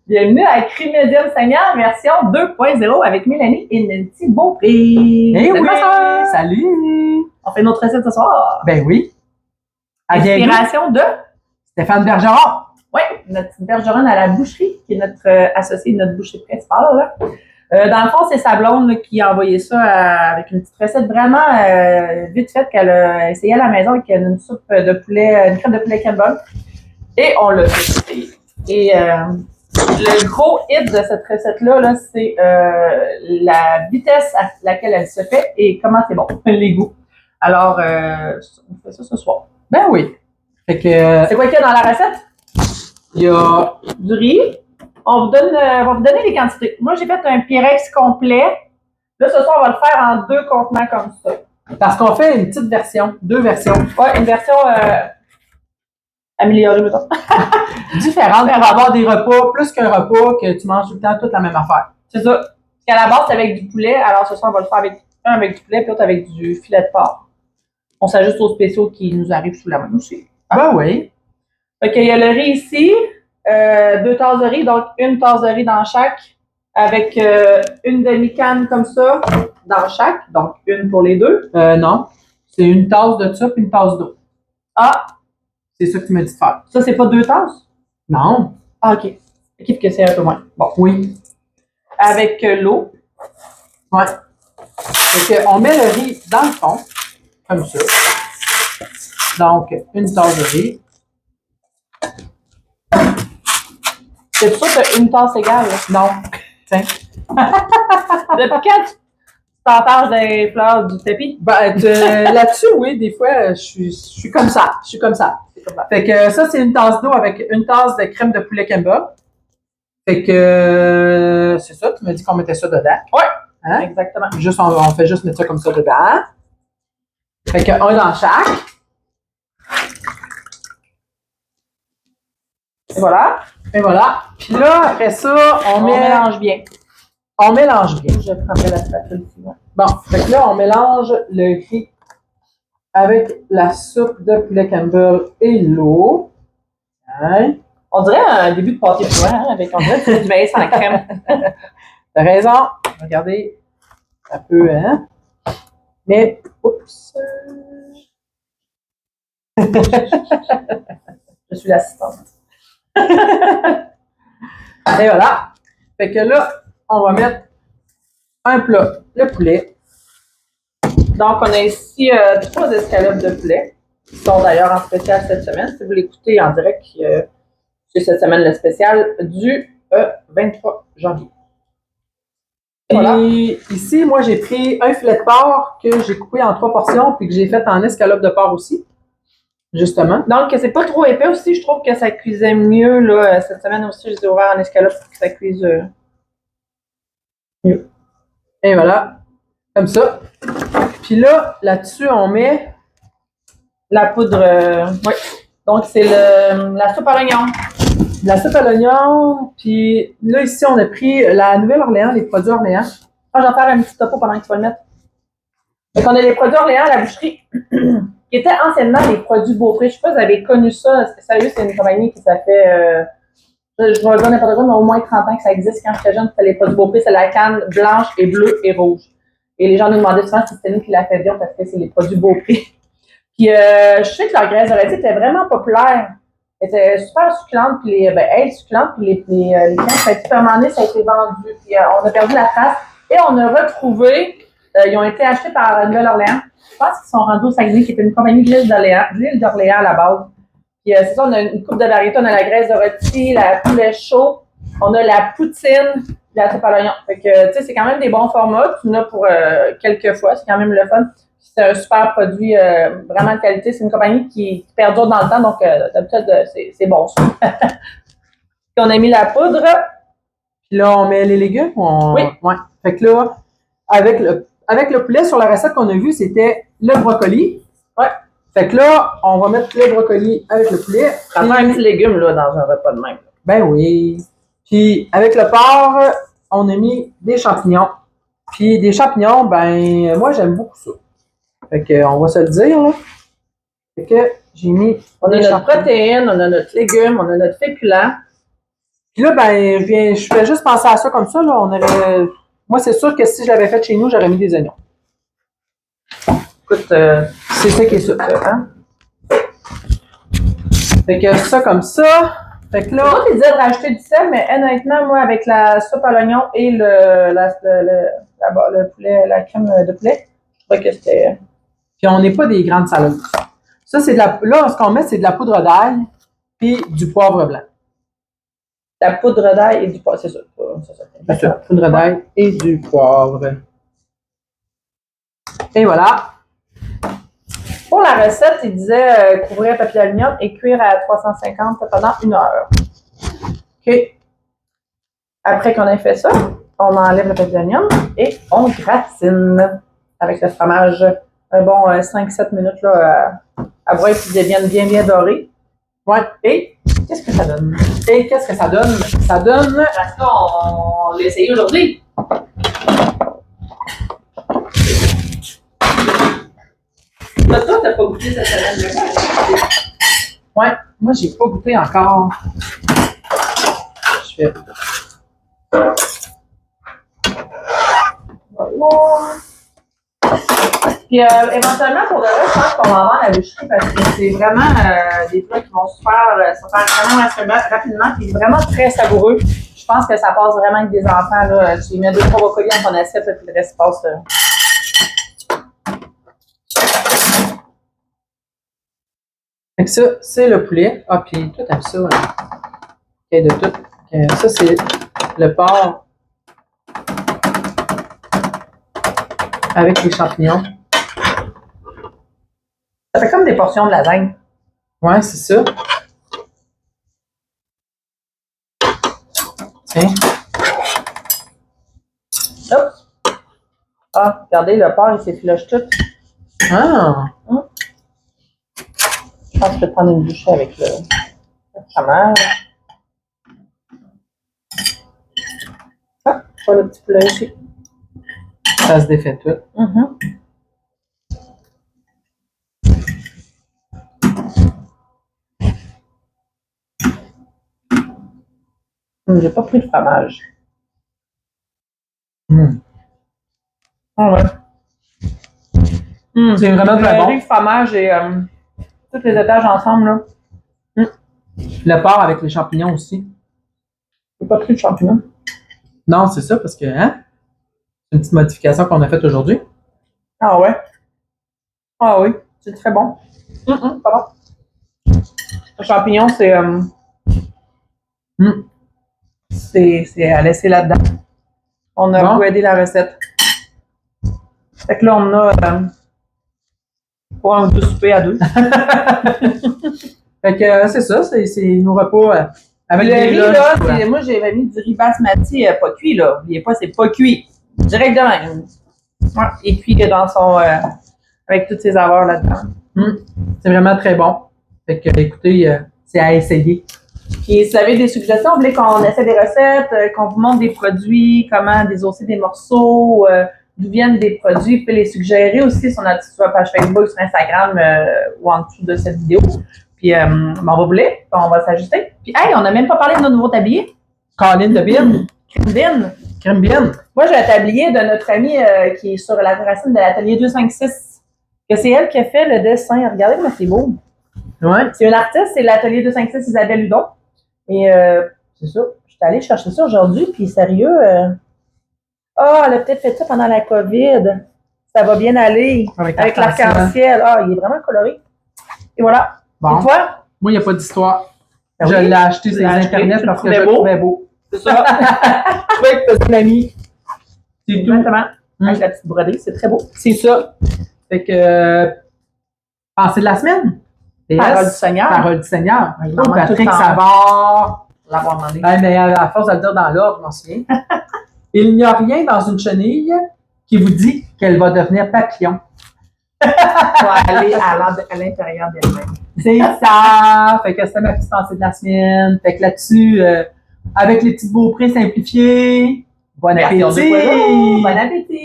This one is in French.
Bienvenue à Crime Médium Seigneur, version 2.0 avec Mélanie et Nancy Beaupré. Eh oui! Salut! On fait notre recette ce soir. Ben oui. Inspiration de Stéphane Bergeron. Oui, notre petite bergeronne à la boucherie, qui est notre associée de notre boucherie principale. Là. Dans le fond, c'est sa blonde là, qui a envoyé ça avec une petite recette vraiment vite faite qu'elle a essayé à la maison avec une soupe de poulet, une crème de poulet Campbell. Et on l'a fait. Et le gros hit de cette recette-là, là, c'est la vitesse à laquelle elle se fait et comment c'est bon, les goûts. Alors, on fait ça ce soir. Ben oui. Fait que. C'est quoi qu'il y a dans la recette? Il y a du riz. On va vous donner les quantités. Moi, j'ai fait un Pyrex complet. Là, ce soir, on va le faire en 2 contenants comme ça. Parce qu'on fait une petite version, 2 versions. Ouais, une version améliorée, mettons. Différente pour avoir des repas, plus qu'un repas que tu manges tout le temps toute la même affaire. C'est ça. Parce qu'à la base, c'est avec du poulet. Alors, ce soir, on va le faire avec un avec du poulet, puis l'autre avec du filet de porc. On s'ajuste aux spéciaux qui nous arrivent sous la main aussi. Ben oui. Fait qu'il y a le riz ici, 2 tasses de riz, donc une tasse de riz dans chaque, avec une demi-canne comme ça dans chaque, donc une pour les deux. Non. C'est une tasse de ça puis une tasse d'eau. Ah! C'est ça que tu m'as dit de faire. Ça, c'est pas 2 tasses? Non. Ah, OK. Équipe que c'est un peu moins. Bon, oui. Avec l'eau. Ouais. Fait qu'on met le riz dans le fond, comme ça. Donc, une tasse de riz. C'est pour ça que t'as une tasse égale, là? Non. Tiens. Depuis quand tu t'entasses des fleurs du tapis? Ben, là-dessus, oui, des fois, je suis comme ça. Je suis comme ça. Fait que ça, c'est une tasse d'eau avec une tasse de crème de poulet Campbell. Fait que c'est ça, tu m'as dit qu'on mettait ça dedans. Ouais, hein? Exactement. Juste, on fait juste mettre ça comme ça dedans. Fait que un dans chaque. Et voilà. Et voilà. Puis là, après ça, On mélange bien. On mélange bien. Je prendrai la spatule ici. Ouais. Bon, fait que là, on mélange le riz avec la soupe de poulet Campbell et l'eau. Hein? On dirait un début de pâté froid, hein, avec on dirait du maïs en crème. T'as raison. Regardez. Un peu, hein? Mais, oups. Je suis l'assistante. Et voilà. Fait que là, on va mettre un plat, le poulet. Donc, on a ici 3 escalopes de poulet, qui sont d'ailleurs en spécial cette semaine. Si vous l'écoutez en direct, c'est cette semaine le spécial du 23 janvier. Et voilà. Ici, moi, j'ai pris un filet de porc que j'ai coupé en 3 portions puis que j'ai fait en escalope de porc aussi. Justement. Donc, c'est pas trop épais aussi. Je trouve que ça cuisait mieux. Là, cette semaine aussi, je les ai ouverts en escalope pour que ça cuise mieux. Et voilà. Comme ça. Puis là, là-dessus, on met la poudre. Oui. Donc, c'est la soupe à l'oignon. La soupe à l'oignon. Puis là, ici, on a pris la Nouvelle-Orléans, les produits Orléans. Ah, j'en faire un petit topo pendant que tu vas le mettre. Donc, on a les produits Orléans à la boucherie, qui étaient anciennement les produits Beaupré. Je sais pas si vous avez connu ça. Sérieux, c'est une compagnie qui ça fait, je vais dire n'importe quoi, mais au moins 30 ans que ça existe. Quand j'étais jeune, c'était les produits Beaupré, c'est la canne blanche et bleue et rouge. Et les gens nous demandaient souvent si c'était nous qui la faisions parce que c'est les produits Beaupré. Puis, je sais que leur graisse de était vraiment populaire. Elle était super succulente, puis elle succulente, puis les cannes, ça a été permanent, ça a été vendu. Puis, on a perdu la trace et on a retrouvé. Ils ont été achetés par la Nouvelle-Orléans. Je pense qu'ils sont rendus au Saguenay, qui était une compagnie de l'île d'Orléans à la base. Puis c'est ça, on a une coupe de variété. On a la graisse de rôti, la poulet chaud, on a la poutine, la soupe à l'oignon. Fait que, tu sais, c'est quand même des bons formats. Tu en as pour quelques fois. C'est quand même le fun. C'est un super produit, vraiment de qualité. C'est une compagnie qui perdure dans le temps. Donc, d'habitude, c'est bon. Puis on a mis la poudre. Puis là, on met les légumes. Oui. Ouais. Fait que là, avec le poulet sur la recette qu'on a vue, c'était le brocoli. Ouais. Fait que là, on va mettre le brocoli avec le poulet. Ça prend un petit légume là, dans un repas de même. Ben oui. Puis avec le porc, on a mis des champignons. Puis des champignons, ben moi j'aime beaucoup ça. Fait que on va se le dire là. Fait que j'ai mis. On a notre protéine, on a notre légume, on a notre féculent. Puis là, je fais juste penser à ça comme ça, là. Moi, c'est sûr que si je l'avais fait chez nous, j'aurais mis des oignons. Écoute, c'est ça qui est sûr. hein? Fait que ça comme ça. Fait que là. Moi, tu disais de rajouter du sel, mais honnêtement, moi, avec la soupe à l'oignon et le poulet, la crème de poulet, je trouvais que c'était. Puis on n'est pas des grandes salades. Ça, c'est là, ce qu'on met, c'est de la poudre d'ail puis du poivre blanc. La poudre d'ail et du poivre, c'est ça. C'est ça, poudre d'ail et du poivre. Et voilà. Pour la recette, il disait couvrir un papier d'aluminium et cuire à 350 pendant 1 heure. OK. Après qu'on ait fait ça, on enlève le papier d'aluminium et on gratine avec le fromage. Un bon 5-7 minutes là, à voir qu'il devienne bien doré. Ouais. Et qu'est-ce que ça donne? Et qu'est-ce que ça donne? Ça donne. Parce qu'on l'a essayé aujourd'hui. Toi, t'as pas goûté cette semaine? Ouais, moi, j'ai pas goûté encore. Je fais. Puis éventuellement, pour le reste, je pense qu'on va en vendre à la boucherie parce que c'est vraiment des plats qui vont se faire vraiment rapidement et vraiment très savoureux. Je pense que ça passe vraiment avec des enfants. Là. Tu mets 2-3 brocolis dans ton assiette et puis le reste passe. Fait que ça, c'est le poulet. Ah, puis toi, t'aimes ça, hein? OK, de tout. Ça, c'est le porc avec les champignons. Ça fait comme des portions de lasagne. Ouais, c'est ça. Tiens. Hop. Ah, regardez, le porc, il s'effiloche tout. Ah! Je pense que je vais prendre une bouchée avec le fromage. Ah, je vois le petit poulet ici. Ça se défait tout. J'ai pas pris de fromage. Ah ouais. C'est vraiment très bon. Le fromage et tous les étages ensemble, là. Le porc avec les champignons aussi. J'ai pas pris de champignons. Non, c'est ça, parce que, hein? C'est une petite modification qu'on a faite aujourd'hui. Ah ouais? Ah oui, c'est très bon. Pardon. Le champignon, c'est c'est à laisser là-dedans. On a beaucoup aidé la recette. Fait que là, on a pour un ou deux soupers à deux. Fait que c'est ça, c'est nos repas avec le des riz, là, moi, j'ai mis du riz basmati pas cuit, là. N'oubliez pas, c'est pas cuit. Directement. Ouais, et cuit dans son... avec toutes ses saveurs là-dedans. C'est vraiment très bon. Fait que, écoutez, c'est à essayer. Puis, si vous avez des suggestions, vous voulez qu'on essaie des recettes, qu'on vous montre des produits, comment désosser des morceaux, d'où viennent des produits, vous pouvez les suggérer aussi sur notre page Facebook, sur Instagram ou en dessous de cette vidéo. Puis, on va vous lire, puis on va s'ajuster. Puis, hey, on n'a même pas parlé de notre nouveau tablier. Colline de Bin. Crème Bin. Crème Bin. Moi, j'ai un tablier de notre amie qui est sur la racine de l'atelier 256. Que c'est elle qui a fait le dessin. Regardez comment c'est beau. Ouais. C'est une artiste, c'est l'atelier 256 Isabelle Hudon. Et c'est ça. Je suis allée chercher ça aujourd'hui, puis sérieux. elle a peut-être fait ça pendant la COVID. Ça va bien aller. Avec l'arc-en-ciel. Ah, il est vraiment coloré. Et voilà. Bon. Et toi? Moi, il n'y a pas d'histoire. Ben je oui. l'ai acheté sur Internet parce que je le trouvais beau. C'est ça. Je trouvais que c'était une amie. C'est tout. Exactement. Avec la petite brodée, c'est très beau. C'est ça. Fait que, pensée de la semaine. Parole du Seigneur. Parole du Seigneur. Oh, Patrick Savard. L'avoir demandé. Mais à force de le dire dans l'ordre, je m'en souviens. Il n'y a rien dans une chenille qui vous dit qu'elle va devenir papillon. Pour aller à l'intérieur d'elle-même. C'est ça! Fait que c'était ma petite pensée de la semaine. Fait que là-dessus, avec les petits beaux prix simplifiés, bon appétit! Bon appétit!